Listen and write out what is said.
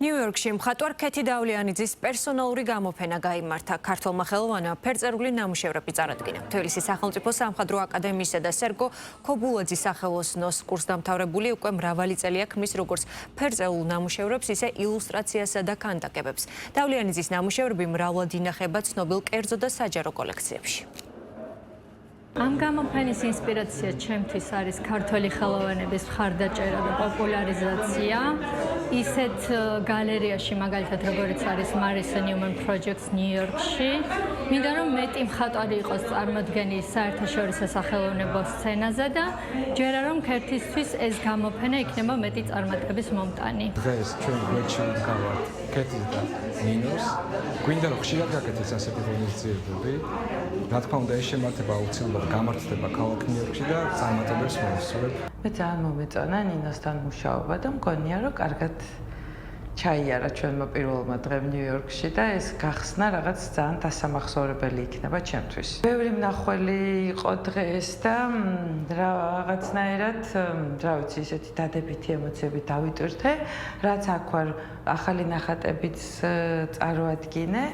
ნიუ-იორკში მხატვარ ქეთი დავლიანიძის პერსონალური გამოფენა გაიმართა. ქართველმა ხელოვანმა ფერწერული ნამუშევრები წარადგინა. თბილისის სახელმწიფო სამხატვრო აკადემიისა და სერგო ქობულაძის სახელოსნოს კურსდამთავრებული უკვე მრავალი წელია ქმნის როგორც ფერწერულ ნამუშევრებს, ისე ილუსტრაციასა და ქანდაკებებს. დავლიანიძის ნამუშევრები მრავლად ინახება ცნობილ კერძო და საჯარო კოლექციებში. ამ გამოფენის ინსპირაცია ჩემთვის არის ქართველი ხელოვანების მხარდაჭერა და პოპულარიზაცია. ისეთ გალერეაში, მაგალითად, როგორიც არის Marissa Newman Projects ნიუ-იორკში. მინდა რომ მეტი მხატვარი იყოს წარმოდგენილი საერთაშორისო სახელოვნებო სცენაზე და ჯერა რომ ქერთისთვის ეს გამოფენა იქნება მეტი წარმატების მომტანი. დღეს ჩვენ გვერდში ვდგავართ ქეთის და ნინოს. გვინდა რომ ხშირად გაკეთდეს ასეთი ღონისძიებები. რა თქმა უნდა, ეს შემართება აუცილებლად გამართდება ქალაქ ნიუ-იორკში და წარმატებებს მოისურვებ. მე ძალიან მომეწონა ნინოსთან მუშაობა და მგონია რომ კარგად ჩაიარა ჩვენმა პირველმა დღემ ნიუ-იორკში და ეს გახსნა რაღაც ძალიან დასამახსოვრებელი იქნება ჩემთვის. ბევრი მნახველი იყო დღეს და რაღაცნაირად, რა ვიცი, ისეთი დადებითი ემოციები დავიტვირთე, რაც აქ ვარ ახალი ნახატებიც წარვადგინე.